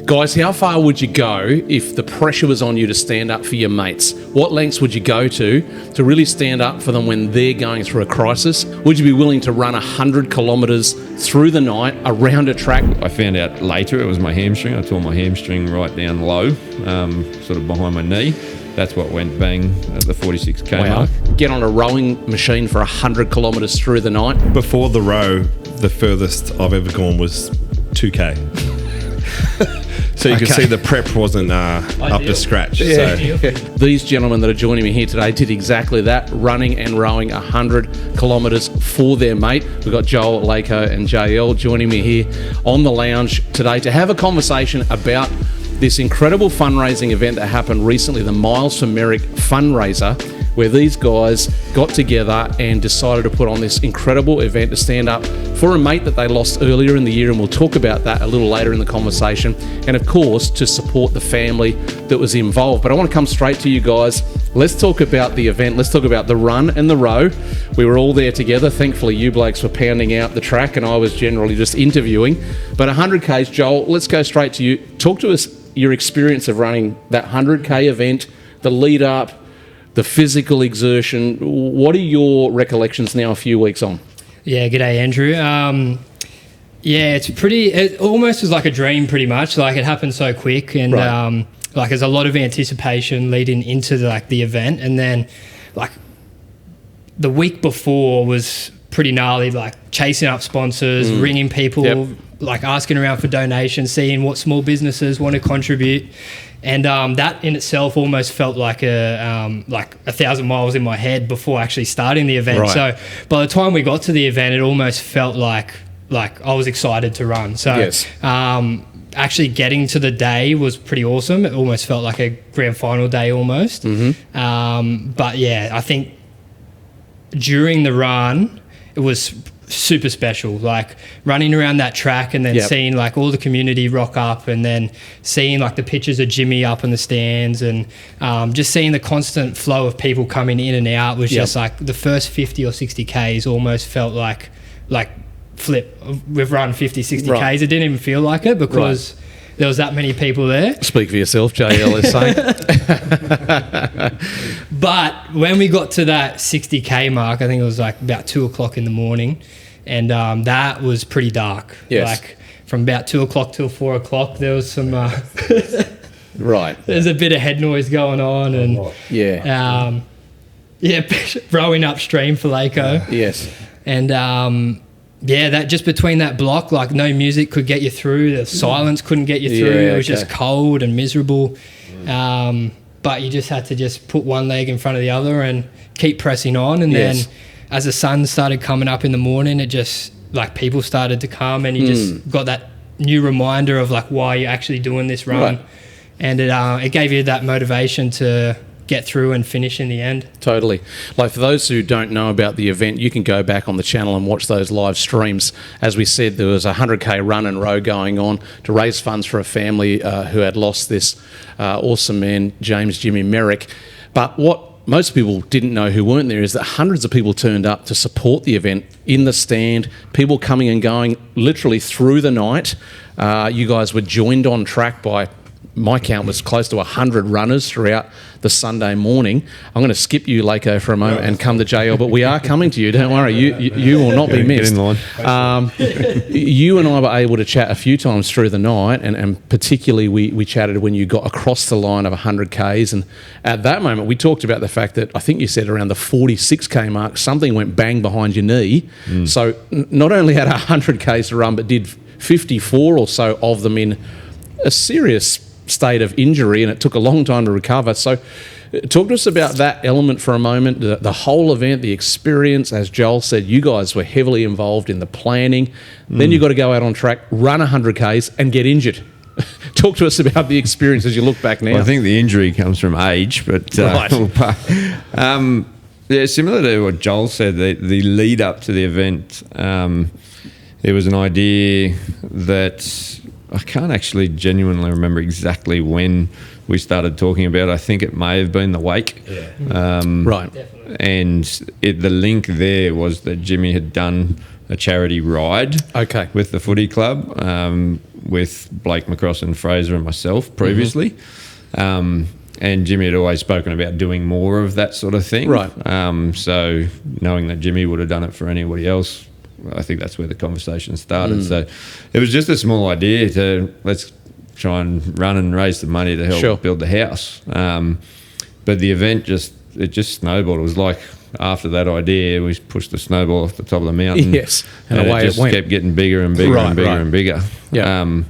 Guys, how far would you go if the pressure was on you to stand up for your mates? What lengths would you go to really stand up for them when they're going through a crisis? Would you be willing to run 100 kilometres through the night around a track? I found out later it was my hamstring. I tore my hamstring right down low, sort of behind my knee. That's what went bang at the 46k mark. Get on a rowing machine for 100 kilometres through the night. Before the row, the furthest I've ever gone was 2k. So you can see the prep wasn't up to scratch. Yeah. These gentlemen that are joining me here today did exactly that, running and rowing 100 kilometres for their mate. We've got Joel, Lako and JL joining me here on the lounge today to have a conversation about this incredible fundraising event that happened recently, the Miles For Merrick Fundraiser, where these guys got together and decided to put on this incredible event to stand up for a mate that they lost earlier in the year, and we'll talk about that a little later in the conversation, and of course to support the family that was involved. But I want to come straight to you guys. Let's talk about the event. Let's talk about the run and the row. We were all there together. Thankfully you blokes were pounding out the track and I was generally just interviewing. But 100Ks, Joel, let's go straight to you. Talk to us your experience of running that 100K event, the lead up, the physical exertion. What are your recollections now a few weeks on? Yeah, g'day Andrew. It almost was like a dream pretty much. Like it happened so quick and right. Like there's a lot of anticipation leading into the event, and then like the week before was pretty gnarly, like chasing up sponsors, ringing people, like asking around for donations, seeing what small businesses want to contribute. And that in itself almost felt like 1,000 miles in my head before actually starting the event. Right. So by the time we got to the event, it almost felt like I was excited to run. So yes. Actually getting to the day was pretty awesome. It almost felt like a grand final day almost. But yeah, I think during the run, it was super special, like running around that track and then seeing like all the community rock up, and then seeing like the pictures of Jimmy up in the stands, and just seeing the constant flow of people coming in and out was just like the first 50 or 60 Ks almost felt like flip, we've run 50, 60 Ks. It didn't even feel like it because there was that many people there. Speak for yourself, JL is saying. But when we got to that 60K mark, I think it was like about 2 o'clock in the morning, and that was pretty dark. Yes. Like from about 2 o'clock till 4 o'clock, there was some... right. There's a bit of head noise going on, and... rowing upstream for Lako. Yes. And... that just between that block, like no music could get you through. The silence couldn't get you through. It was just cold and miserable. But you just had to just put one leg in front of the other and keep pressing on. And then as the sun started coming up in the morning, it just like people started to come, and you just got that new reminder of like why you're actually doing this run. Right. And it gave you that motivation to get through and finish in the end. Totally. Like for those who don't know about the event, you can go back on the channel and watch those live streams. As we said, there was a 100K run and row going on to raise funds for a family who had lost this awesome man, James Jimmy Merrick. But what most people didn't know who weren't there is that hundreds of people turned up to support the event in the stand, people coming and going literally through the night. You guys were joined on track by, my count was close to 100 runners throughout the Sunday morning. I'm going to skip you, Lako, for a moment and come to JL, but we are coming to you. Don't worry, you will not be missed. Get in line. You and I were able to chat a few times through the night, and particularly we chatted when you got across the line of 100 Ks, and at that moment we talked about the fact that I think you said around the 46K mark something went bang behind your knee. So not only had 100 Ks to run, but did 54 or so of them in a serious state of injury, and it took a long time to recover. So talk to us about that element for a moment, the whole event, the experience. As Joel said, you guys were heavily involved in the planning. Then you got to go out on track, run 100 Ks and get injured. Talk to us about the experience as you look back now. Well, I think the injury comes from age, but similar to what Joel said, the lead up to the event, there was an idea that I can't actually genuinely remember exactly when we started talking about. I think it may have been the wake. Right. Definitely. And the link there was that Jimmy had done a charity ride Okay. with the footy club, with Blake McCross and Fraser and myself previously. And Jimmy had always spoken about doing more of that sort of thing. Right. So knowing that Jimmy would have done it for anybody else, I think that's where the conversation started. So it was just a small idea to let's try and run and raise the money to help build the house. But the event just snowballed. It was like after that idea, we pushed the snowball off the top of the mountain. Yes, and away it just went. kept getting bigger and bigger and bigger and bigger. Yeah.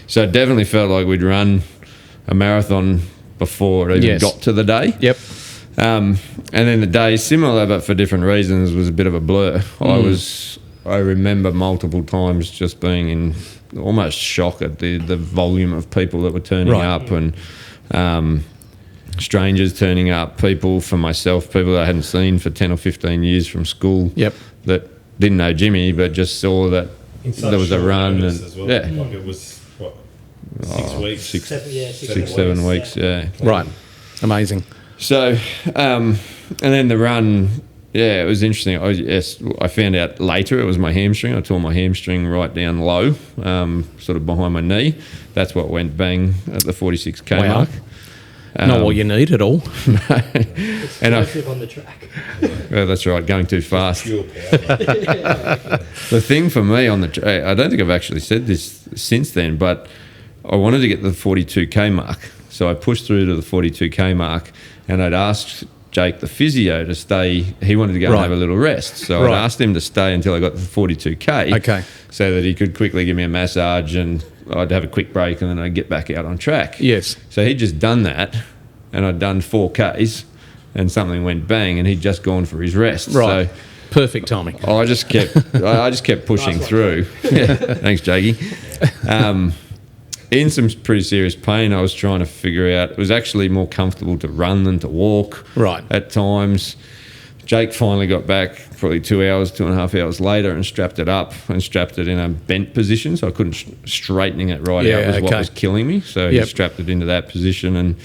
So it definitely felt like we'd run a marathon before it even got to the day. Yep. And then the day, similar but for different reasons, was a bit of a blur. I remember multiple times just being in almost shock at the volume of people that were turning up, and strangers turning up, people that I hadn't seen for 10 or 15 years from school that didn't know Jimmy but just saw that there was a run. And as well. Like it was, what, 6 weeks? 7 weeks, yeah. Right. Amazing. So, and then the run, it was interesting. I found out later it was my hamstring. I tore my hamstring right down low, sort of behind my knee. That's what went bang at the 46K mark. Not what you need at all. Explosive on the track. Well, that's right, going too fast. Pure power. The thing for me on the track, I don't think I've actually said this since then, but I wanted to get the 42K mark. So I pushed through to the 42K mark, and I'd asked Jake, the physio, to stay. He wanted to go and have a little rest. So I asked him to stay until I got to the 42K so that he could quickly give me a massage and I'd have a quick break and then I'd get back out on track. Yes. So he'd just done that, and I'd done 4Ks and something went bang, and he'd just gone for his rest. Right. So perfect timing. I just kept pushing through. Yeah. Thanks, Jakey. In some pretty serious pain, I was trying to figure out, it was actually more comfortable to run than to walk at times. Jake finally got back probably 2.5 hours later and strapped it up and strapped it in a bent position, so I couldn't straightening it out was what was killing me. So he strapped it into that position, and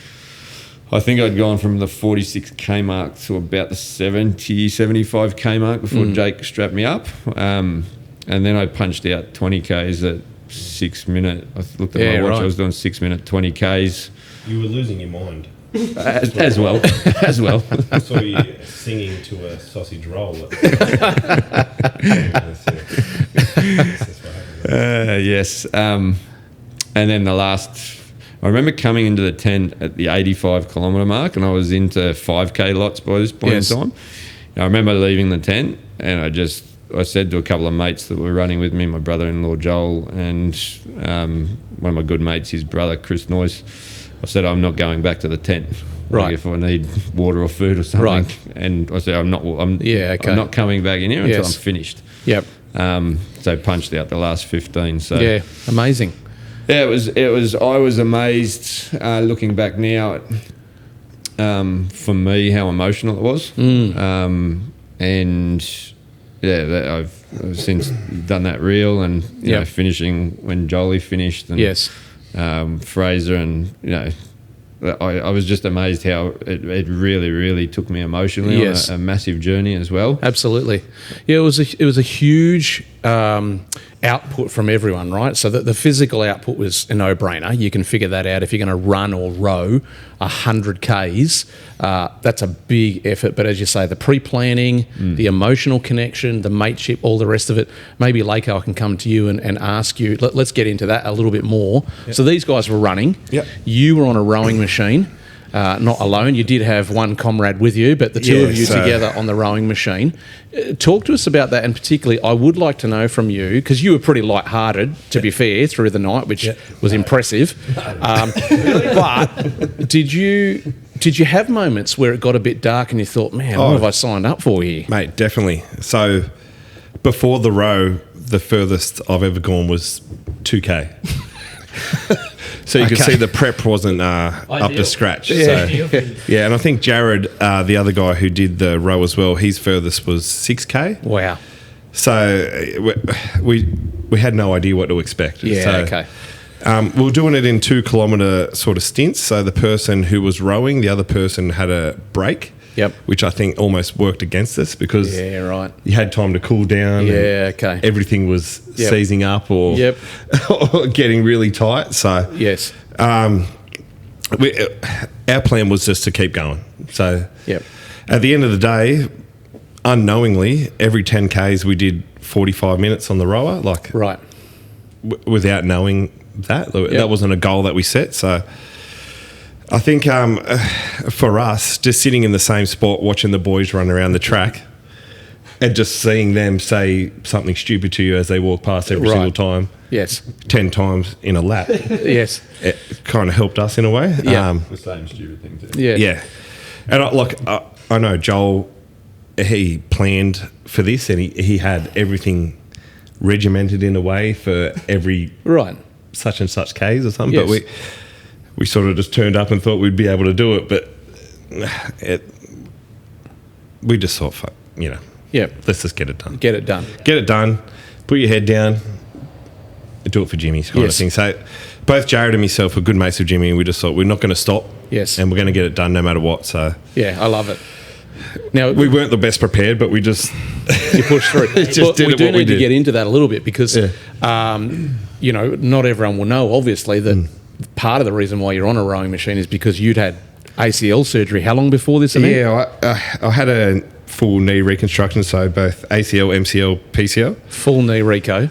I think I'd gone from the 46K mark to about the 75K mark before Jake strapped me up. And then I punched out 20Ks at 6 minutes. I looked at my watch, I was doing 6 minute 20Ks. You were losing your mind. As well. I saw you singing to a sausage roll. Yes. And then the last, I remember coming into the tent at the 85 kilometre mark, and I was into 5K lots by this point in time. I remember leaving the tent, and I said to a couple of mates that were running with me, my brother-in-law Joel and one of my good mates, his brother Chris Noyce, I said, I'm not going back to the tent. Like if I need water or food or something. Right. And I said, I'm not coming back in here until I'm finished. Yep. So punched out the last 15. So amazing. Yeah, it was. I was amazed looking back now at, for me, how emotional it was. And I've since done that reel, and you know, finishing when Jolie finished, and Fraser, and you know, I was just amazed how it really, really took me emotionally on a massive journey as well. Absolutely. Yeah, it was a huge output from everyone, right? So the physical output was a no-brainer. You can figure that out. If you're going to run or row 100 Ks, that's a big effort. But as you say, the pre-planning, the emotional connection, the mateship, all the rest of it. Maybe, Lako, I can come to you and ask you, let's get into that a little bit more. Yep. So these guys were running. Yep. You were on a rowing machine. Not alone. You did have one comrade with you, but the two of you together on the rowing machine. Talk to us about that, and particularly I would like to know from you, because you were pretty light-hearted, to be fair, through the night, which was impressive. But did you have moments where it got a bit dark and you thought, man, what have I signed up for here? Mate, definitely. So before the row, the furthest I've ever gone was 2K. So you can see the prep wasn't up to scratch. Yeah. So, and I think Jared, the other guy who did the row as well, his furthest was 6K. Wow. So we had no idea what to expect. Yeah, so, we were doing it in 2 kilometre sort of stints. So the person who was rowing, the other person had a break. Yep. which I think almost worked against us because Yeah, right. you had time to cool down. Yeah, and okay. everything was Yep. seizing up or, Yep. or getting really tight. So Yes. our plan was just to keep going. So Yep. at the end of the day, unknowingly, every 10Ks we did 45 minutes on the rower, like Right. without knowing that. That wasn't a goal that we set. So I think for us, just sitting in the same spot, watching the boys run around the track and just seeing them say something stupid to you as they walk past every Right. single time, Yes. 10 times in a lap, Yes. it kind of helped us in a way. Yeah. The same stupid thing too. Yeah. Yeah. And I know Joel, he planned for this and he had everything regimented in a way for every Right. such and such Ks or something. Yes. But we sort of just turned up and thought we'd be able to do it. But we just thought, fuck, Yeah. let's just get it done. Get it done. Get it done. Put your head down. Do it for Jimmy kind Yes. of thing. So both Jared and myself were good mates with Jimmy and we just thought we're not going to stop. Yes. And we're going to get it done no matter what. So Yeah, I love it. Now, we weren't the best prepared, but we just you push through. Just Well, did we it do what we need to did. get into that a little bit because, not everyone will know, obviously, that part of the reason why you're on a rowing machine is because you'd had ACL surgery. How long before this event? Yeah, I had a full knee reconstruction, so both ACL, MCL, PCL. Full knee reco.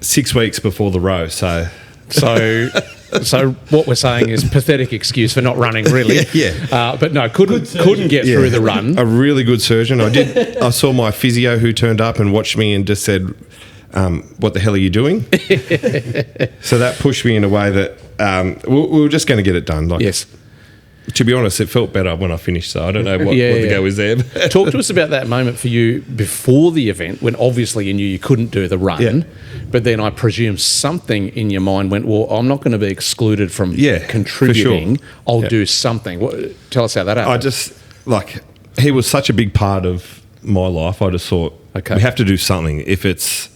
6 weeks before the row, so So what we're saying is pathetic excuse for not running, really. Yeah. But no, couldn't get through the run. A really good surgeon. I saw my physio who turned up and watched me and just said, "What the hell are you doing?" So that pushed me in a way that we were just going to get it done. Like, Yes. To be honest, it felt better when I finished. So I don't know what Yeah, the yeah. go was there. Talk to us about that moment for you before the event when obviously you knew you couldn't do the run. Yeah. But then I presume something in your mind went, well, I'm not going to be excluded from contributing. for sure. I'll do something. Tell us how that happened. I just, he was such a big part of my life. I just thought, Okay. we have to do something. If it's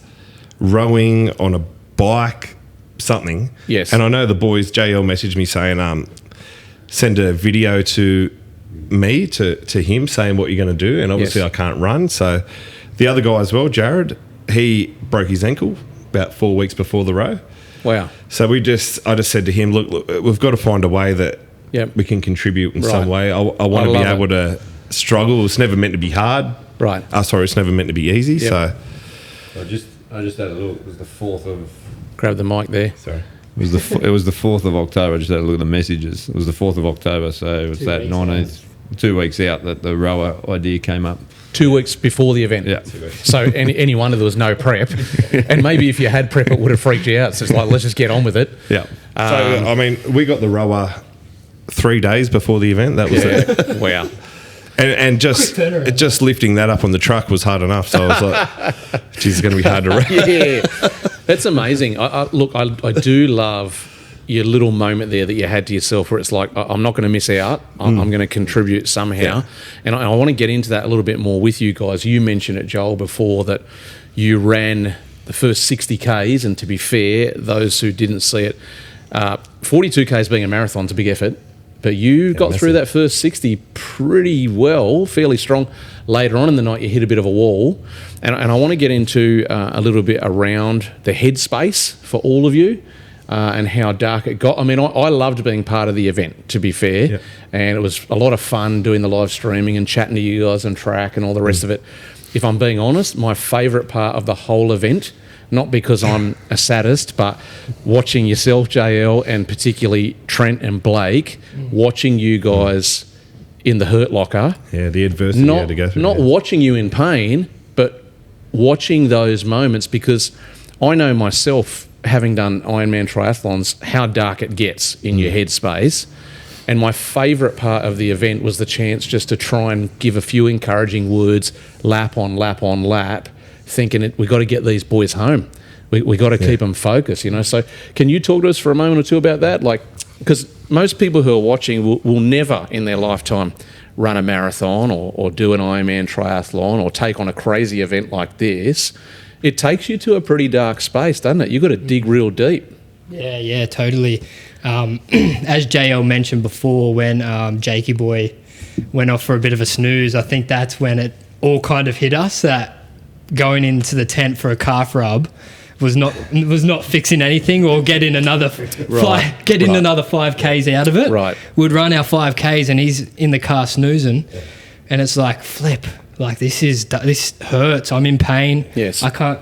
rowing, on a bike, something. Yes. And I know the boys, JL messaged me saying, send a video to me, to him, saying what you're going to do. And obviously Yes. I can't run. So the other guy as well, Jared, he broke his ankle about 4 weeks before the row. Wow. So I just said to him, look, we've got to find a way that Yep. we can contribute in Right. some way. I want I to be love able to struggle. It's never meant to be hard. Right. It's never meant to be easy. Yep. So I just had a look. It was the 4th of. Grab the mic there. sorry. It was the 4th of October. I just had a look at the messages. It was the 4th of October, so it was that 19th, 2 weeks out that the rower idea came up. 2 weeks before the event. Yeah. So any wonder there was no prep. And maybe if you had prep, it would have freaked you out. So it's like, let's just get on with it. Yeah. We got the rower 3 days before the event. That was it. Wow. And just Quick turnaround. just lifting that up on the truck was hard enough. So I was like, geez, it's going to be hard to run. Yeah. That's amazing. I do love your little moment there that you had to yourself where it's like, I'm not going to miss out. I'm going to contribute somehow. Yeah. And I want to get into that a little bit more with you guys. You mentioned it, Joel, before that you ran the first 60 Ks. And to be fair, those who didn't see it, 42 Ks being a marathon's a big effort. But you got through that first 60 pretty well, fairly strong. Later on in the night, you hit a bit of a wall. And I want to get into a little bit around the headspace for all of you and how dark it got. I mean, I loved being part of the event, to be fair. Yeah. And it was a lot of fun doing the live streaming and chatting to you guys on track and all the rest of it. If I'm being honest, my favourite part of the whole event, not because I'm a sadist, but watching yourself, JL, and particularly Trent and Blake, watching you guys in the hurt locker. Yeah, the adversity you had to go through. Not yeah. watching you in pain, but watching those moments, because I know myself, having done Ironman triathlons, how dark it gets in your headspace. And my favourite part of the event was the chance just to try and give a few encouraging words, lap on lap on lap, thinking we got to get these boys home. We got to keep them focused, So can you talk to us for a moment or two about that? Because most people who are watching will never in their lifetime run a marathon or do an Ironman triathlon or take on a crazy event like this. It takes you to a pretty dark space, doesn't it? You've got to dig real deep. Yeah, totally. As JL mentioned before, when Jakey Boy went off for a bit of a snooze. I think that's when it all kind of hit us that going into the tent for a calf rub was not fixing anything, or getting another another 5Ks out of it. Right. We'd run our 5Ks and he's in the car snoozing, and it's like, flip, like this hurts. I'm in pain. Yes. I can't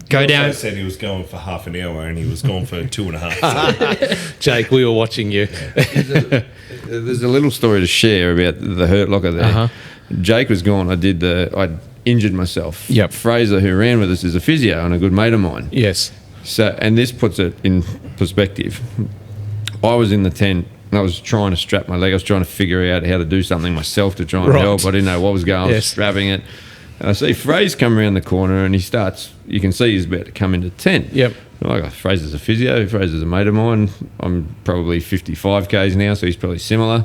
go He down. also said he was going for half an hour and he was gone for 2.5. Jake, we were watching you. There's a little story to share about the hurt locker there. Uh-huh. Jake was gone. I injured myself. Yep. Fraser, who ran with us, is a physio and a good mate of mine. Yes. So, and this puts it in perspective. I was in the tent and I was trying to strap my leg. I was trying to figure out how to do something myself to try and Right. help. I didn't know what was going on. I was strapping it. And I see Fraser come around the corner and you can see he's about to come into the tent. Yep. And I go, Fraser's a physio. Fraser's a mate of mine. I'm probably 55 Ks now, so he's probably similar.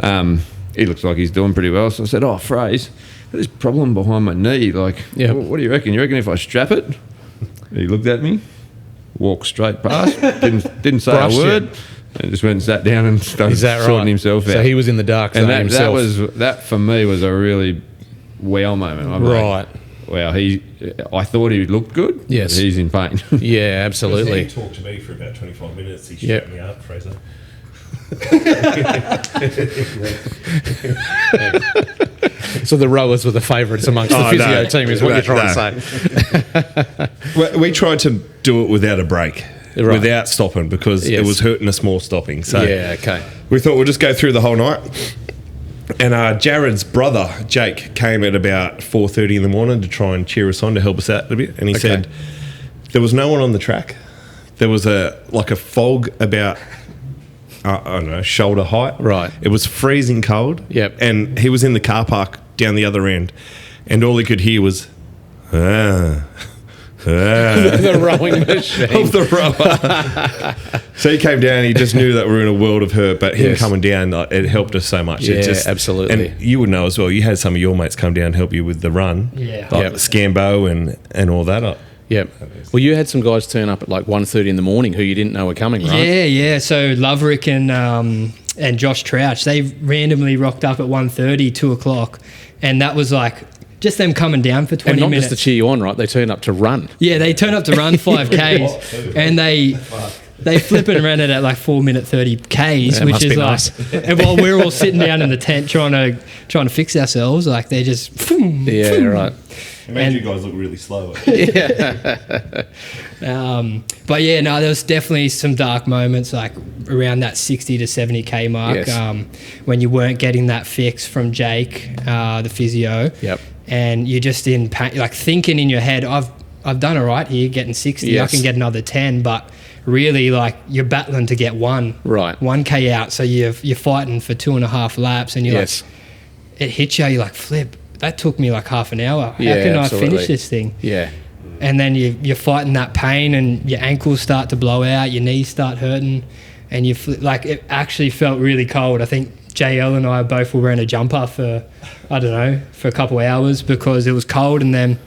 He looks like he's doing pretty well. So I said, oh, Fraser, got this problem behind my knee. Like, Yep. what do you reckon? You reckon if I strap it? He looked at me, walked straight past, didn't say Brushed a word, you. and just went and sat down and started Is that sorting right? himself out. So he was in the dark zone and himself. that for me was a really wow moment. I'm Right. like, wow, I thought he looked good. Yes. But he's in pain. Yeah, absolutely. He talked to me for about 25 minutes. He Yep. shut me up, Fraser. So the rowers were the favourites amongst the Oh, physio no. team, is what you're trying No. to say. We tried to do it without a break, Right. without stopping, because Yes. it was hurting us more stopping. So Yeah, okay. we thought we'll just go through the whole night. And Jared's brother, Jake, came at about 4:30 in the morning to try and cheer us on, to help us out a bit. And he Okay. said there was no one on the track. There was a fog about, I don't know, shoulder height. Right. It was freezing cold. Yep. And he was in the car park down the other end. And all he could hear was, The rowing machine. of the rower. So he came down. He just knew that we were in a world of hurt. But him Yes. coming down, it helped us so much. Yeah, It just, absolutely. And you would know as well. You had some of your mates come down and help you with the run. Yeah. like Yep. Scambo and all that. Yep. Well, you had some guys turn up at like 1:30 in the morning who you didn't know were coming, right? Yeah. So Loverick and Josh Trouch, they randomly rocked up at 1:30, 2 o'clock, and that was like just them coming down for 20 And not minutes. just to cheer you on, right? They turned up to run. Yeah, they turned up to run 5Ks, and they flip and ran it at like 4-minute 30Ks, Yeah, which must is be like. nice. And while we're all sitting down in the tent trying to fix ourselves, like they just. Yeah, right. It made you guys look really slow. But yeah, no, there was definitely some dark moments, like around that 60 to 70K mark, Yes. when you weren't getting that fix from Jake, the physio. Yep. And you're just in pain, like thinking in your head, I've done all right here, getting 60, Yes. I can get another 10, but really, like, you're battling to get Right. 1K out, so you're fighting for 2.5 laps, and you're Yes. like, it hits you, you're like, flip, that took me like half an hour. How Yeah, can absolutely. I finish this thing? Yeah. And then you're fighting that pain, and your ankles start to blow out, your knees start hurting, and like, it actually felt really cold. I think JL and I both were wearing a jumper for a couple of hours because it was cold. And then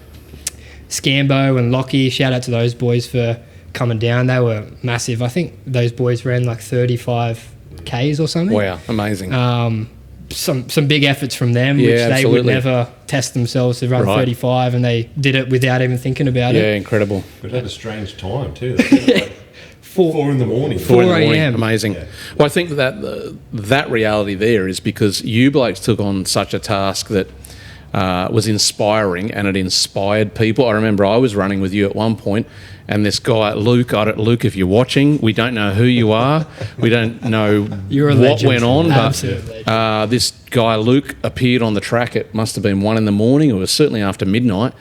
Scambo and Lockie, shout out to those boys for coming down. They were massive. I think those boys ran like 35 Ks or something. Wow. Amazing. Some big efforts from them, Yeah, which they would absolutely. never test themselves to run Right. 35, and they did it without even thinking about yeah, it. incredible. But it had a strange time too. 4 in the morning. 4 in the morning. a.m. Amazing. Well, I think that that reality there is because you blokes took on such a task that was inspiring, and it inspired people. I remember I was running with you at one point, and this guy, Luke, Luke, if you're watching, we don't know who you are. We don't know You're a what legend. went on, Absolute but this guy, Luke, appeared on the track. It must have been 1 in the morning. It was certainly after midnight.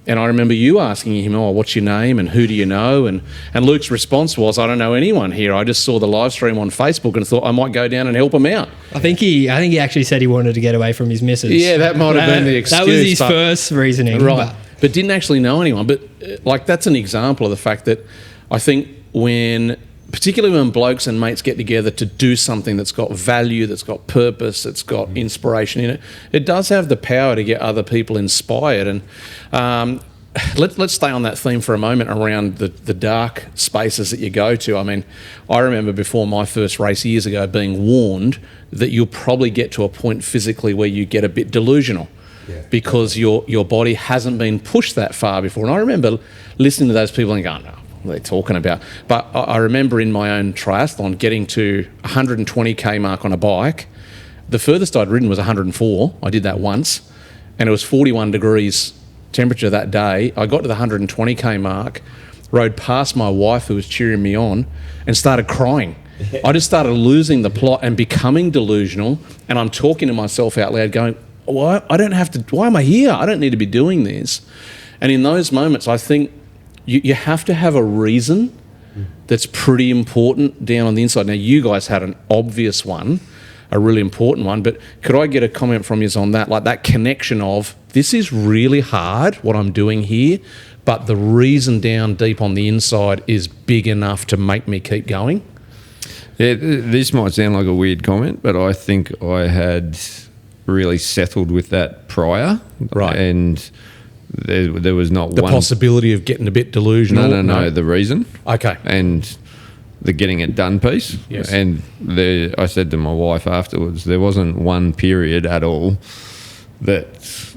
And I remember you asking him, "Oh, what's your name and who do you know?" And Luke's response was, "I don't know anyone here. I just saw the live stream on Facebook and thought I might go down and help him out." I think he actually said he wanted to get away from his missus. Yeah, that might have been the excuse. That was his but- first reasoning. Right. But didn't actually know anyone. But like that's an example of the fact that I think particularly when blokes and mates get together to do something that's got value, that's got purpose, that's got inspiration in it, it does have the power to get other people inspired. And let's stay on that theme for a moment around the dark spaces that you go to. I mean, I remember before my first race years ago being warned that you'll probably get to a point physically where you get a bit delusional because your body hasn't been pushed that far before. And I remember listening to those people and going, "Oh, what are they talking about?" But I remember in my own triathlon getting to 120k mark on a bike. The furthest I'd ridden was 104. I did that once, and it was 41 degrees temperature that day. I got to the 120k mark, rode past my wife who was cheering me on, and started crying. I just started losing the plot and becoming delusional, and I'm talking to myself out loud going, why am I here? I don't need to be doing this. And in those moments, I think you have to have a reason that's pretty important down on the inside. Now, you guys had an obvious one, a really important one, but could I get a comment from you on that, like that connection of this is really hard what I'm doing here, but the reason down deep on the inside is big enough to make me keep going? Yeah, this might sound like a weird comment, but I think I had really settled with that prior. Right. And there was not the one... possibility of getting a bit delusional? No, the reason. Okay. And the getting it done piece. Yes. And I said to my wife afterwards, there wasn't one period at all that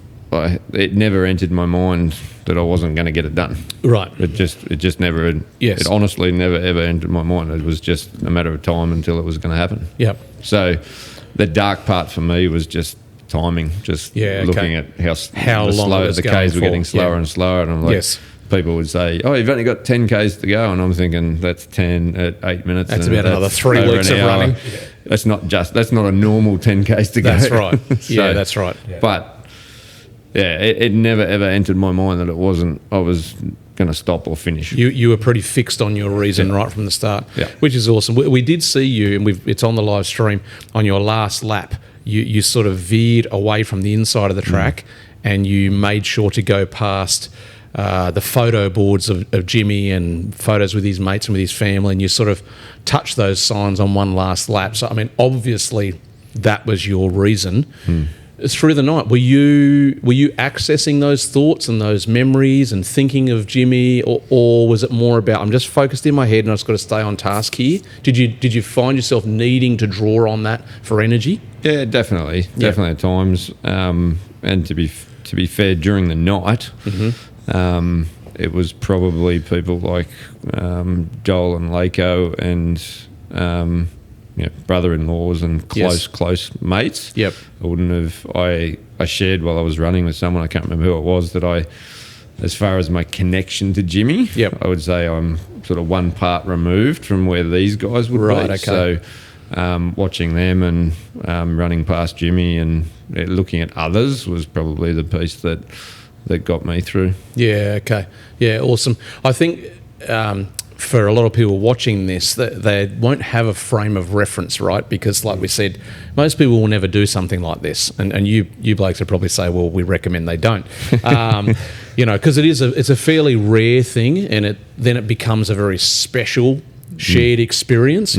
it never entered my mind that I wasn't going to get it done. Right. It just never. Yes. It honestly never ever entered my mind. It was just a matter of time until it was going to happen. Yep. So, the dark part for me was just timing. Just looking at how long it was the going Ks were getting slower and slower, and I'm like. Yes. People would say, "Oh, you've only got 10 Ks to go," and I'm thinking that's 10 at 8 minutes. That's and about another 3 over weeks an of hour. running. That's not a normal 10 Ks to go. That's right. So, Yeah, that's right. But yeah, it never ever entered my mind that I was going to stop or finish. You were pretty fixed on your reason right from the start, which is awesome. We did see you, and it's on the live stream, on your last lap. You sort of veered away from the inside of the track, and you made sure to go past the photo boards of Jimmy and photos with his mates and with his family, and you sort of touched those signs on one last lap. So, I mean, obviously that was your reason. Through the night, were you accessing those thoughts and those memories and thinking of Jimmy, or was it more about, I'm just focused in my head and I've just got to stay on task here? Did you find yourself needing to draw on that for energy? Yeah, definitely at times. And to be fair, during the night, it was probably people like Joel and Lako and brother-in-laws and close mates. Yep. I wouldn't have. I shared while I was running with someone, I can't remember who it was, that as far as my connection to Jimmy, I would say I'm sort of one part removed from where these guys would be. Okay. So watching them and running past Jimmy and looking at others was probably the piece that got me through. Yeah, okay. Yeah, awesome. I think for a lot of people watching this, that they won't have a frame of reference, right? Because like we said, most people will never do something like this. And you blokes would probably say, well, we recommend they don't. Because it's a fairly rare thing, and then it becomes a very special shared experience,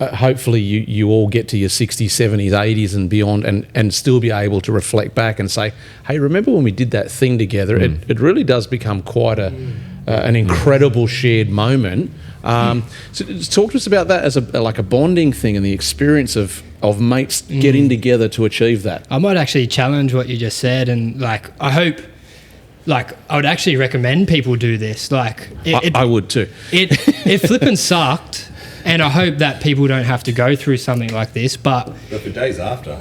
hopefully you all get to your 60s, 70s, 80s and beyond and still be able to reflect back and say, hey, remember when we did that thing together? It really does become quite an incredible shared moment. So talk to us about that as a bonding thing and the experience of mates getting together to achieve that. I might actually challenge what you just said, and I would actually recommend people do this. I would too. It flippin' sucked. And I hope that people don't have to go through something like this. But for days after.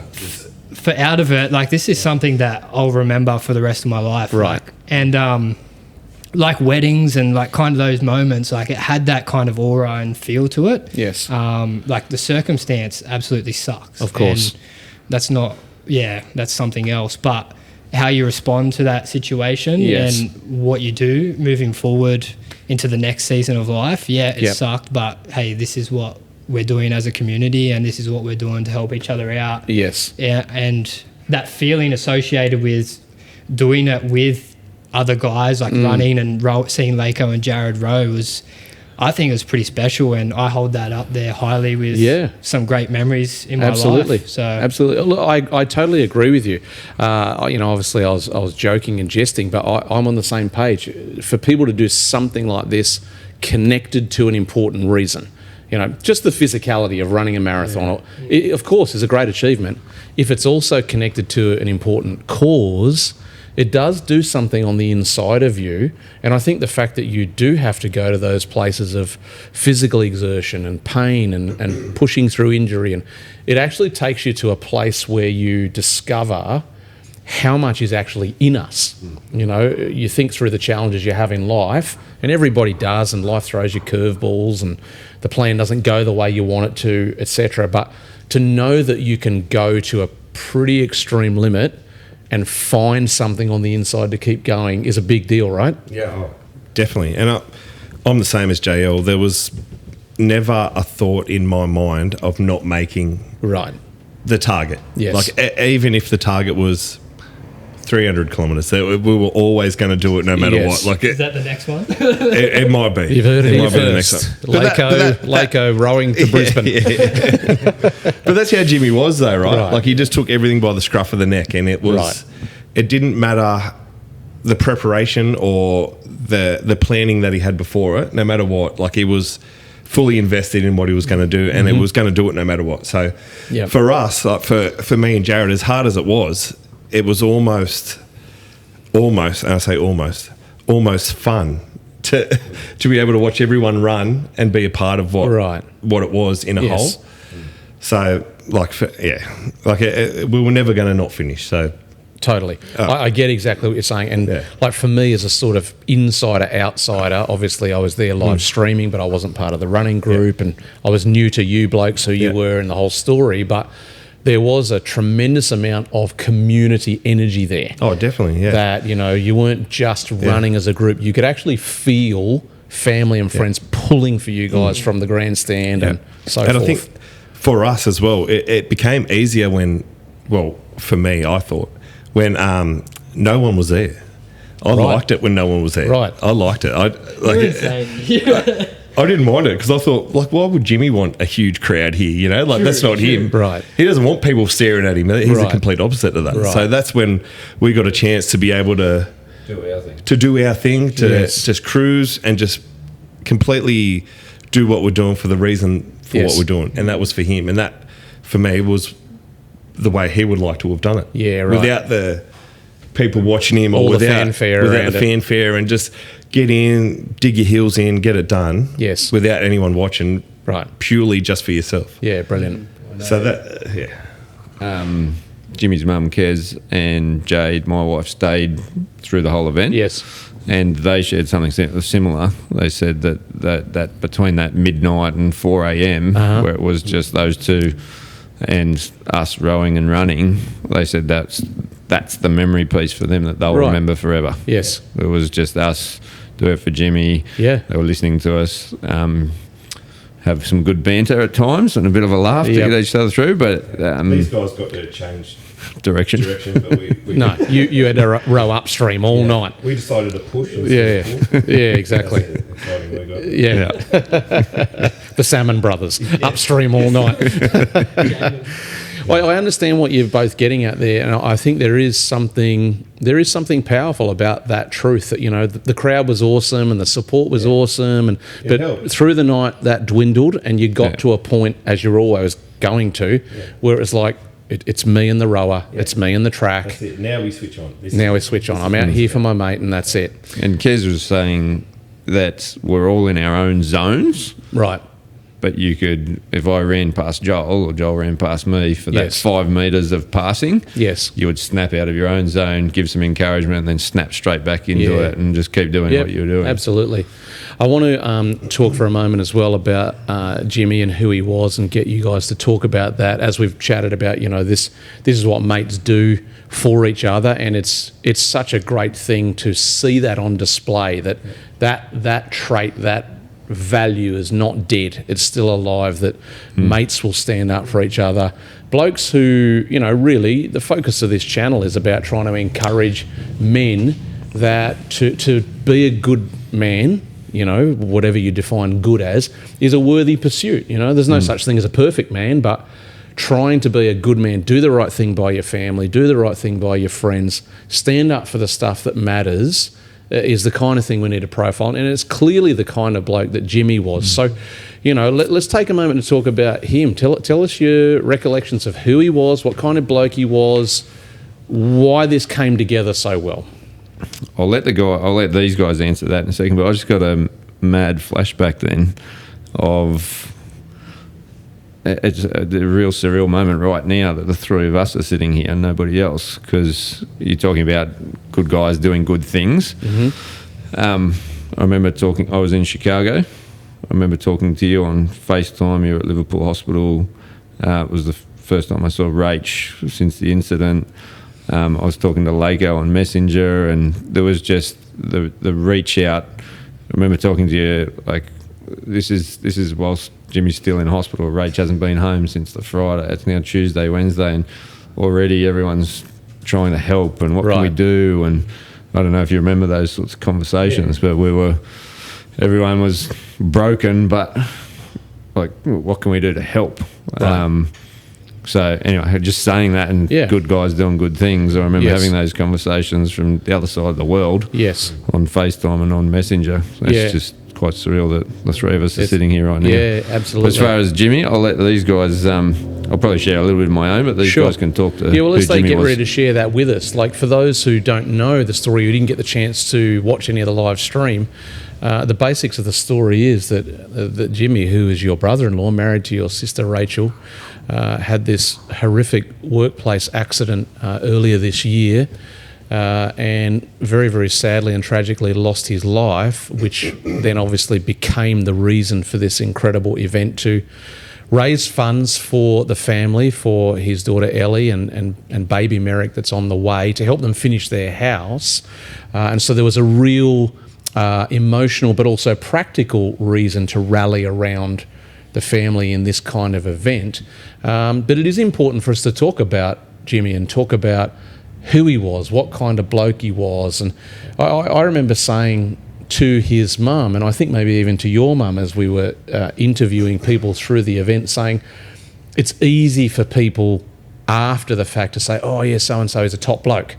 For out of it, this is something that I'll remember for the rest of my life. Right. And weddings and kind of those moments, it had that kind of aura and feel to it. Yes. The circumstance absolutely sucks. Of course. And that's something else. But how you respond to that situation and what you do moving forward into the next season of life, it sucked, but hey, this is what we're doing as a community, and this is what we're doing to help each other out. Yes. And that feeling associated with doing it with other guys, running and seeing Lako and Jared row was I think it was pretty special, and I hold that up there highly with some great memories in my life. So absolutely. Look, I totally agree with you. Obviously I was joking and jesting, but I'm on the same page. For people to do something like this connected to an important reason, just the physicality of running a marathon, it, of course, is a great achievement. If it's also connected to an important cause, it does do something on the inside of you. And I think the fact that you do have to go to those places of physical exertion and pain and pushing through injury, and it actually takes you to a place where you discover how much is actually in us. You think through the challenges you have in life, and everybody does, and life throws you curveballs and the plan doesn't go the way you want it to, etc. But to know that you can go to a pretty extreme limit and find something on the inside to keep going is a big deal, right? Yeah, definitely. And I'm the same as JL. There was never a thought in my mind of not making the target. Yes. Like even if the target was 300 kilometres, we were always going to do it no matter what. Like is that the next one? it might be. You've heard it might here be the next one. Lako rowing to Brisbane. But that's how Jimmy was, though, right? Like he just took everything by the scruff of the neck, and it was. It didn't matter the preparation or the planning that he had before it. No matter what, like he was fully invested in what he was going to do, and it was going to do it no matter what. So for us, like for me and Jared, as hard as it was almost, and I say almost fun to be able to watch everyone run and be a part of what it was in a whole. So we were never going to not finish. So totally, I get exactly what you're saying, and like for me as a sort of insider outsider, obviously I was there live streaming, but I wasn't part of the running group, and I was new to you blokes who you were in the whole story, but there was a tremendous amount of community energy there. Oh, definitely, yeah. That, you weren't just running as a group. You could actually feel family and friends pulling for you guys from the grandstand and so forth. And I think for us as well, it became easier for me, I thought, when no one was there. I liked it when no one was there. Right. I liked it. I didn't mind it because I thought, like, why would Jimmy want a huge crowd here? That's not him. Right. He doesn't want people staring at him. He's the complete opposite of that. Right. So that's when we got a chance to be able to do our thing, to just cruise and just completely do what we're doing for the reason for what we're doing. And that was for him. And that, for me, was the way he would like to have done it. Yeah, right. Without the people watching him or without the fanfare, and just get in, dig your heels in, get it done. Yes. Without anyone watching. Right. Purely just for yourself. Yeah, brilliant. So that, Jimmy's mum, Kez, and Jade, my wife, stayed through the whole event. Yes. And they shared something similar. They said that between that midnight and 4 a.m., where it was just those two and us rowing and running, they said that's the memory piece for them that they'll remember forever. Yes. It was just us do it for Jimmy. Yeah. They were listening to us have some good banter at times and a bit of a laugh to get each other through. But these guys got to change direction. But we no, you had to row upstream all night. We decided to push. Exactly. Yeah. The Salmon Brothers, upstream all night. Well, I understand what you're both getting at there, and I think there is something powerful about that truth that the crowd was awesome and the support was awesome, but through the night that dwindled, and you got to a point, as you're always going to, where it's like it's me and the rower, it's me and the track. That's it. Now we switch on. I'm out here for my mate, and that's it. And Kez was saying that we're all in our own zones, right? But you could, if I ran past Joel or Joel ran past me for that 5 metres of passing, you would snap out of your own zone, give some encouragement, and then snap straight back into it and just keep doing what you were doing. Absolutely. I want to talk for a moment as well about Jimmy and who he was, and get you guys to talk about that as we've chatted about. This is what mates do for each other, and it's such a great thing to see that on display. That trait, that value is not dead, it's still alive, that mates will stand up for each other. Blokes who, really the focus of this channel is about trying to encourage men that to be a good man you know, whatever you define good as, is a worthy pursuit. You know, there's no such thing as a perfect man, but trying to be a good man, do the right thing by your family, do the right thing by your friends, stand up for the stuff that matters, is the kind of thing we need to profile. And it's clearly the kind of bloke that Jimmy was. So, you know, let's take a moment to talk about him. Tell us your recollections of who he was, what kind of bloke he was, why this came together so well. I'll let these guys answer that in a second, but I just got a mad flashback then of it's a real surreal moment right now that the three of us are sitting here and nobody else, because you're talking about good guys doing good things. I remember I was in Chicago. I remember talking to you on FaceTime. You were at Liverpool Hospital. It was the first time I saw Rach since the incident. I was talking to Lako on Messenger, and there was just the reach out. I remember talking to you like, this is whilst Jimmy's still in hospital. Rach hasn't been home since the Friday. It's now Tuesday, Wednesday, and already everyone's trying to help, and what can we do? And I don't know if you remember those sorts of conversations, but everyone was broken, but like, what can we do to help? So anyway, just saying that, and good guys doing good things. I remember having those conversations from the other side of the world. Yes. On FaceTime and on Messenger. It's just quite surreal that the three of us are sitting here right now. Yeah, absolutely. As far as Jimmy, I'll let these guys, I'll probably share a little bit of my own, but these guys can talk to let's who Jimmy get was. ready to share that with us. Like, for those who don't know the story, who didn't get the chance to watch any of the live stream, the basics of the story is that Jimmy, who is your brother-in-law, married to your sister Rachel, had this horrific workplace accident earlier this year, and very, very sadly and tragically lost his life, which then obviously became the reason for this incredible event to raise funds for the family, for his daughter Ellie and baby Merrick that's on the way, to help them finish their house. And so there was a real emotional but also practical reason to rally around the family in this kind of event. But it is important for us to talk about Jimmy and talk about who he was, what kind of bloke he was. And I remember saying to his mum, and I think maybe even to your mum as we were interviewing people through the event, saying it's easy for people after the fact to say, oh yeah, so-and-so is a top bloke.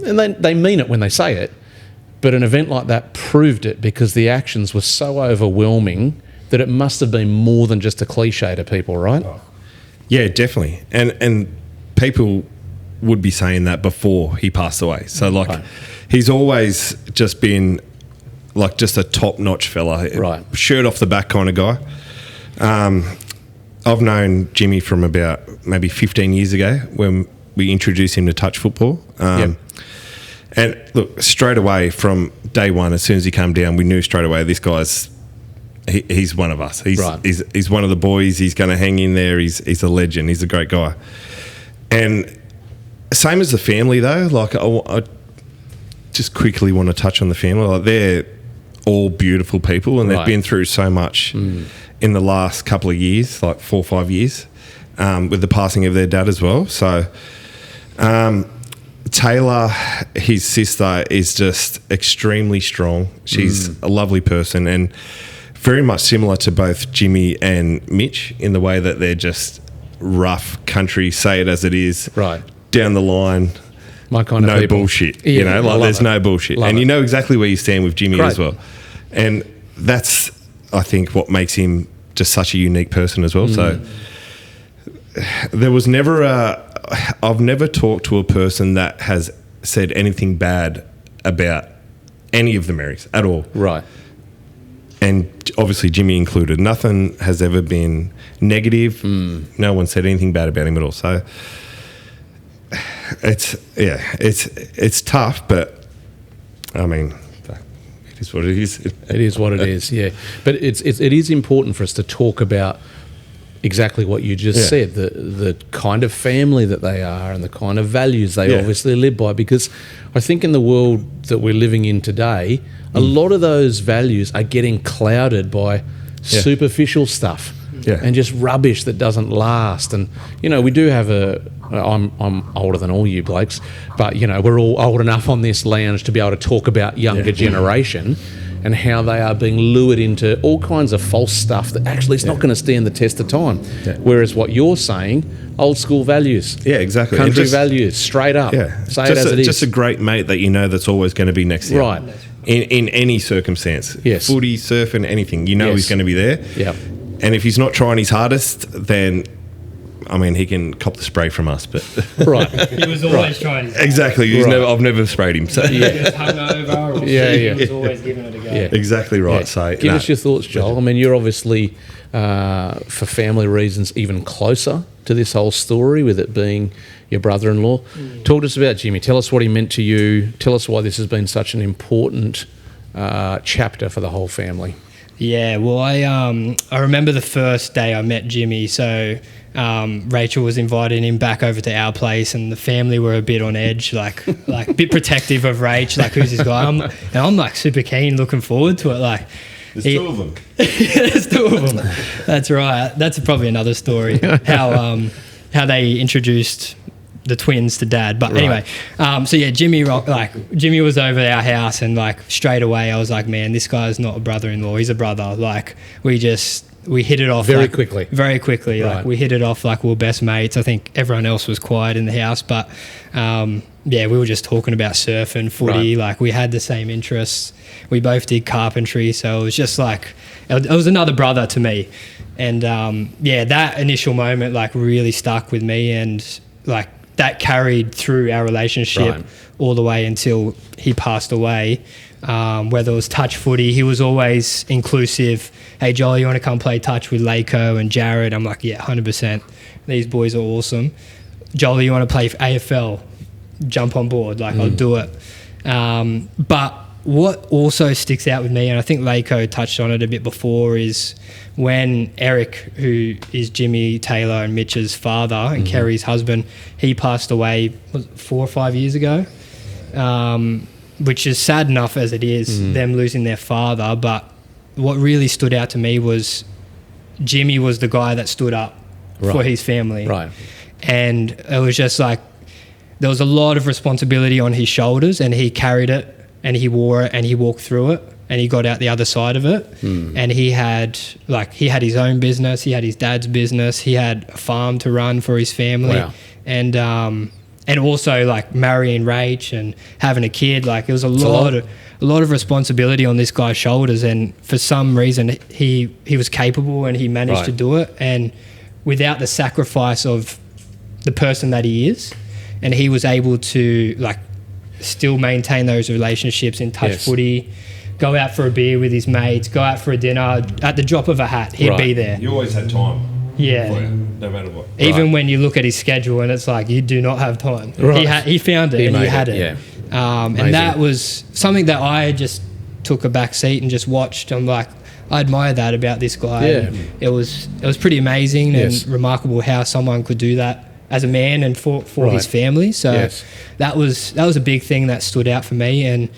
And they mean it when they say it, but an event like that proved it, because the actions were so overwhelming that it must have been more than just a cliche to people, right? Yeah, definitely. And people would be saying that before he passed away. So he's always just been like just a top-notch fella, shirt off the back kind of guy. I've known Jimmy from about maybe 15 years ago when we introduced him to touch football. And look, straight away from day one, as soon as he came down, we knew straight away this guy's he's one of us. He's one of the boys. He's going to hang in there. He's a legend. He's a great guy. And same as the family, though. Like, I just quickly want to touch on the family. Like, they're all beautiful people, and they've been through so much in the last couple of years, like 4 or 5 years, with the passing of their dad as well. So, Taylor, his sister, is just extremely strong. She's a lovely person, and very much similar to both Jimmy and Mitch in the way that they're just rough country, say it as it is, down the line, my kind of no people. bullshit. You know, like there's no bullshit, and you know exactly where you stand with Jimmy as well. And that's, I think, what makes him just such a unique person as well. So there was never I've never talked to a person that has said anything bad about any of the Merricks at all. Right. And obviously Jimmy included. Nothing has ever been negative. No one said anything bad about him at all. So it's tough, but I mean, it is what it is. It is what it is, yeah. But it is important for us to talk about exactly what you just said, the kind of family that they are and the kind of values they obviously live by, because I think in the world that we're living in today, a lot of those values are getting clouded by superficial stuff and just rubbish that doesn't last. And, you know, we do have I'm older than all you blokes, but, you know, we're all old enough on this lounge to be able to talk about younger generation. and how they are being lured into all kinds of false stuff that actually is not going to stand the test of time. Yeah. Whereas what you're saying, old school values. Yeah, exactly. Country values, straight up. Yeah. Say it as it is. Just a great mate that you know that's always going to be next to you. Right. In any circumstance. Yes. Footy, surfing, anything. You know Yes. he's going to be there. Yeah. And if he's not trying his hardest, then, I mean, he can cop the spray from us. But Right. He was always trying. exactly. Right. I've never sprayed him. So. He was hungover or Yeah, sick, yeah. he was always giving it a go. Yeah. Exactly right. Yeah. So Give us your thoughts, Joel. I mean, you're obviously, for family reasons, even closer to this whole story, with it being your brother-in-law. Talk to us about Jimmy. Tell us what he meant to you. Tell us why this has been such an important chapter for the whole family. Yeah, well, I remember the first day I met Jimmy. So Rachel was inviting him back over to our place, and the family were a bit on edge, like a bit protective of Rach. Like, who's this guy? I'm like super keen, looking forward to it. Like, There's two of them. there's two of them. That's right. That's probably another story. How they introduced the twins to Dad. But anyway, so yeah, Jimmy was over at our house, and like straight away I was like, man, this guy's not a brother-in-law. He's a brother. Like we hit it off Very quickly. Very quickly. Right. Like we hit it off like we were best mates. I think everyone else was quiet in the house, but yeah, we were just talking about surfing, footy. Right. Like we had the same interests. We both did carpentry, so it was just like it was another brother to me. And yeah, that initial moment like really stuck with me, and like that carried through our relationship all the way until he passed away. Whether it was touch footy, he was always inclusive. Hey, Joel, you want to come play touch with Lako and Jared? I'm like, yeah, 100%. These boys are awesome. Joel, you want to play for AFL? Jump on board. Like, I'll do it. But what also sticks out with me, and I think Lako touched on it a bit before, is when Eric, who is Jimmy Taylor and Mitch's father and Kerry's husband, he passed away 4 or 5 years ago, which is sad enough as it is, them losing their father. But what really stood out to me was Jimmy was the guy that stood up for his family. Right. And it was just like there was a lot of responsibility on his shoulders, and he carried it and he wore it and he walked through it and he got out the other side of it. And he had his own business, he had his dad's business, he had a farm to run for his family. Wow. And also like marrying Rach and having a kid, like it was a lot of responsibility on this guy's shoulders, and for some reason he was capable and he managed to do it, and without the sacrifice of the person that he is, and he was able to like still maintain those relationships in touch footy, go out for a beer with his mates, go out for a dinner at the drop of a hat, he'd be there. You always had time. Yeah. For you, no matter what. Even when you look at his schedule and it's like, you do not have time. Right. He found it and he had it. Yeah. And that was something that I just took a back seat and just watched. I'm like, I admire that about this guy. Yeah. It was pretty amazing and remarkable how someone could do that as a man and for his family. So that was a big thing that stood out for me. And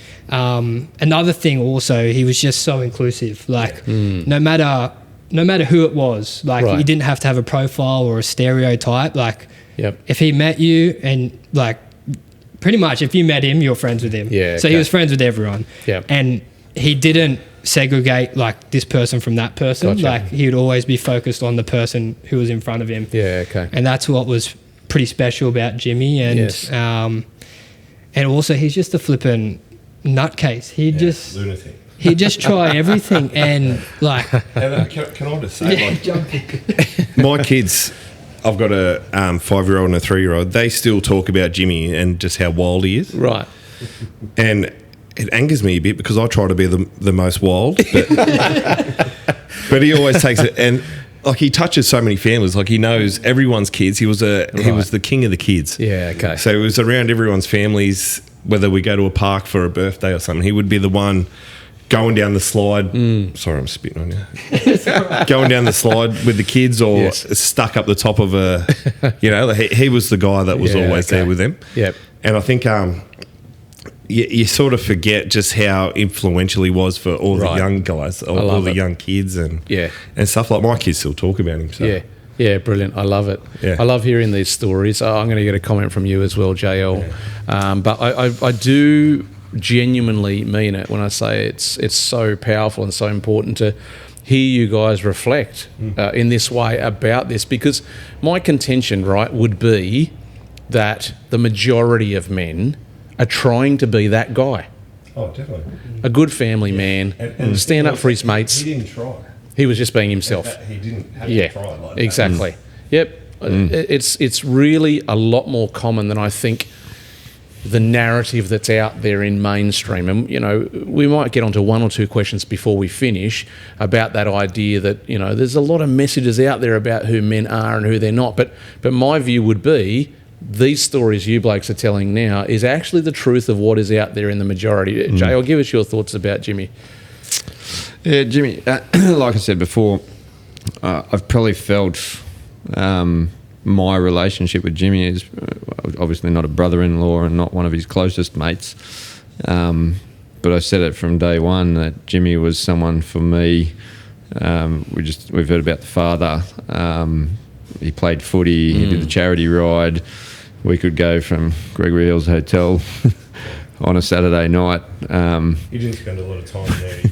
another thing also, he was just so inclusive. Like no matter who it was, like you didn't have to have a profile or a stereotype. Like if he met you and like pretty much if you met him, you're friends with him. Yeah. So he was friends with everyone. Yeah. And he didn't segregate like this person from that person. Gotcha. Like he would always be focused on the person who was in front of him. Yeah, okay. And that's what was pretty special about Jimmy. And and also he's just a flippin' nutcase. Lunatic. He'd just try everything and like And can I just say, like, my kids, I've got a 5-year-old and a 3-year-old. They still talk about Jimmy and just how wild he is. Right. And it angers me a bit because I try to be the most wild, but he always takes it. And like he touches so many families. Like he knows everyone's kids. He was the king of the kids. Yeah, okay. So he was around everyone's families. Whether we go to a park for a birthday or something, he would be the one going down the slide. Sorry, I'm spitting on you. Going down the slide with the kids, or stuck up the top of a. He was the guy that was always there with them. Yep. And I think you sort of forget just how influential he was for all the young guys, all the young kids, and stuff like my kids still talk about him. So. Yeah, brilliant. I love it. Yeah. I love hearing these stories. I'm going to get a comment from you as well, JL. But I do genuinely mean it when I say it's so powerful and so important to hear you guys reflect in this way about this, because my contention, right, would be that the majority of men are trying to be that guy. Oh, definitely. A good family man, And stand up for his mates. He didn't try. He was just being himself. He didn't have to try like that. Exactly. Yep. It's really a lot more common than I think the narrative that's out there in mainstream. And, you know, we might get onto one or two questions before we finish about that idea that, you know, there's a lot of messages out there about who men are and who they're not. But my view would be these stories you blokes are telling now is actually the truth of what is out there in the majority. Jay, I'll give us your thoughts about Jimmy. Yeah, Jimmy, like I said before, I've probably felt my relationship with Jimmy is obviously not a brother-in-law and not one of his closest mates, but I said it from day one that Jimmy was someone for me. We've heard about the father. He played footy. He did the charity ride. We could go from Gregory Hills Hotel on a Saturday night. You didn't spend a lot of time there.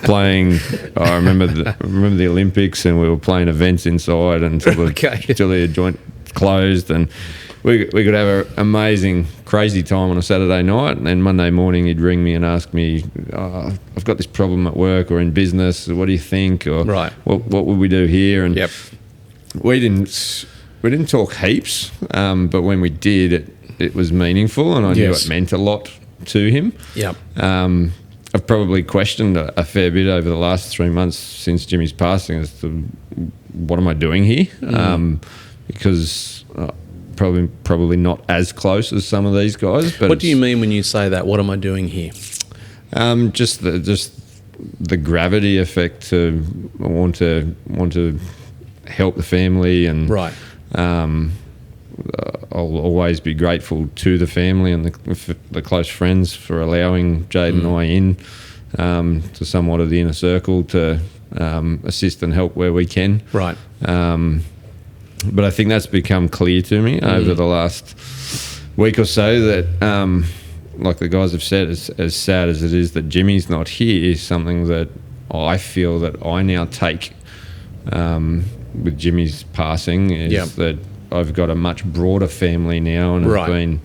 Playing, I remember the Olympics, and we were playing events inside until the joint closed, and we could have an amazing, crazy time on a Saturday night, and then Monday morning he'd ring me and ask me, I've got this problem at work or in business, what do you think, or what would we do here? And we didn't talk heaps, but when we did, it was meaningful, and I knew it meant a lot to him. I've probably questioned a fair bit over the last 3 months since Jimmy's passing as to what am I doing here, because probably not as close as some of these guys. But what do you mean when you say that? What am I doing here? Just the gravity effect to want to help the family, and I'll always be grateful to the family and the close friends for allowing Jade and I in to somewhat of the inner circle to assist and help where we can. Right. But I think that's become clear to me over the last week or so that, like the guys have said, as sad as it is that Jimmy's not here, is something that I feel that I now take with Jimmy's passing is that I've got a much broader family now, and have been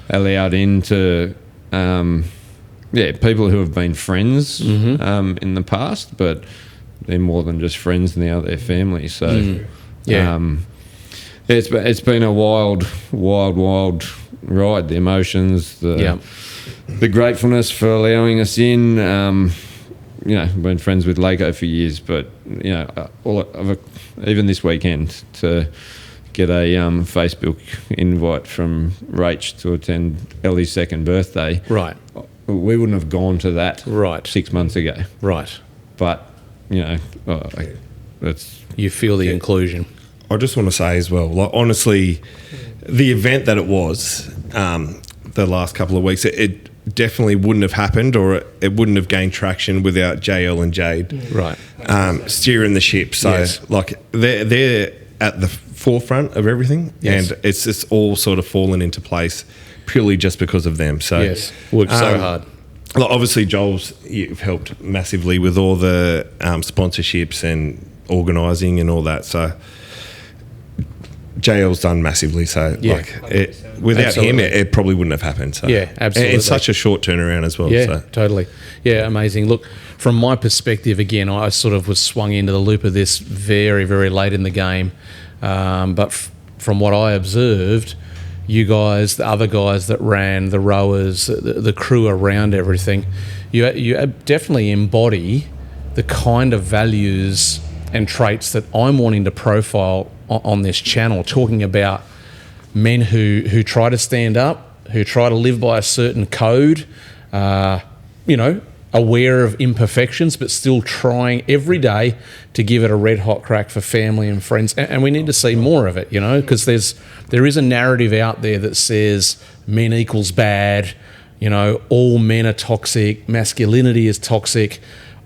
allowed into people who have been friends in the past, but they're more than just friends now, they're family. So it's been a wild ride, the emotions, the gratefulness for allowing us in. I've been friends with Lako for years, but even this weekend to get a Facebook invite from Rach to attend Ellie's second birthday. Right. We wouldn't have gone to that 6 months ago. Right. But, that's... You feel the inclusion. I just want to say as well, like, honestly, the event that it was the last couple of weeks, it definitely wouldn't have happened, or it wouldn't have gained traction without JL and Jade steering the ship. So, they're at the forefront of everything, and it's just all sort of fallen into place purely just because of them. So worked so hard. Obviously, you've helped massively with all the sponsorships and organising and all that. So JL's done massively. So without him, it probably wouldn't have happened. So absolutely. And it's such a short turnaround as well. Yeah, totally. Yeah, amazing. Look, from my perspective, again, I sort of was swung into the loop of this very, very late in the game. But from what I observed, you guys, the other guys that ran, the rowers, the crew around everything, you definitely embody the kind of values and traits that I'm wanting to profile on this channel, talking about men who try to stand up, who try to live by a certain code, aware of imperfections, but still trying every day to give it a red hot crack for family and friends. And we need to see more of it, because there is a narrative out there that says men equals bad, all men are toxic, masculinity is toxic.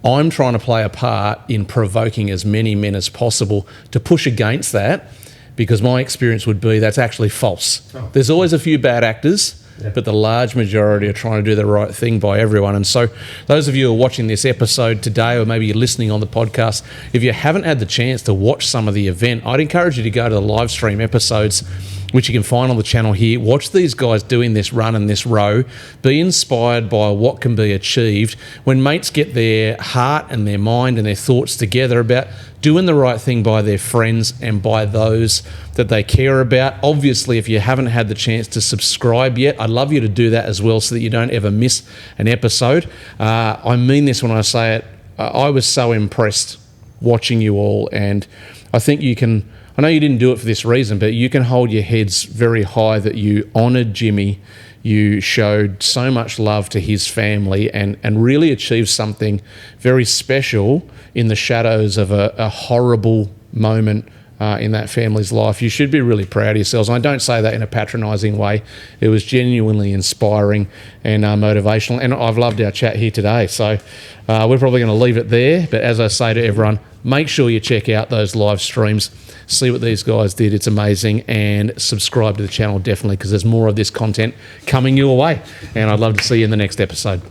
I'm trying to play a part in provoking as many men as possible to push against that, because my experience would be that's actually false. There's always a few bad actors, but the large majority are trying to do the right thing by everyone. And so those of you who are watching this episode today, or maybe you're listening on the podcast, if you haven't had the chance to watch some of the event, I'd encourage you to go to the live stream episodes, which you can find on the channel here. Watch these guys doing this run and this row. Be inspired by what can be achieved when mates get their heart and their mind and their thoughts together about doing the right thing by their friends and by those that they care about. Obviously, if you haven't had the chance to subscribe yet, I'd love you to do that as well so that you don't ever miss an episode. I mean this when I say it. I was so impressed watching you all, and I think you can... I know you didn't do it for this reason, but you can hold your heads very high that you honoured Jimmy, you showed so much love to his family, and really achieved something very special in the shadows of a horrible moment in that family's life. You should be really proud of yourselves. And I don't say that in a patronising way. It was genuinely inspiring and motivational, and I've loved our chat here today. So we're probably going to leave it there, but as I say to everyone, make sure you check out those live streams. See what these guys did. It's amazing. And subscribe to the channel definitely, because there's more of this content coming your way. And I'd love to see you in the next episode.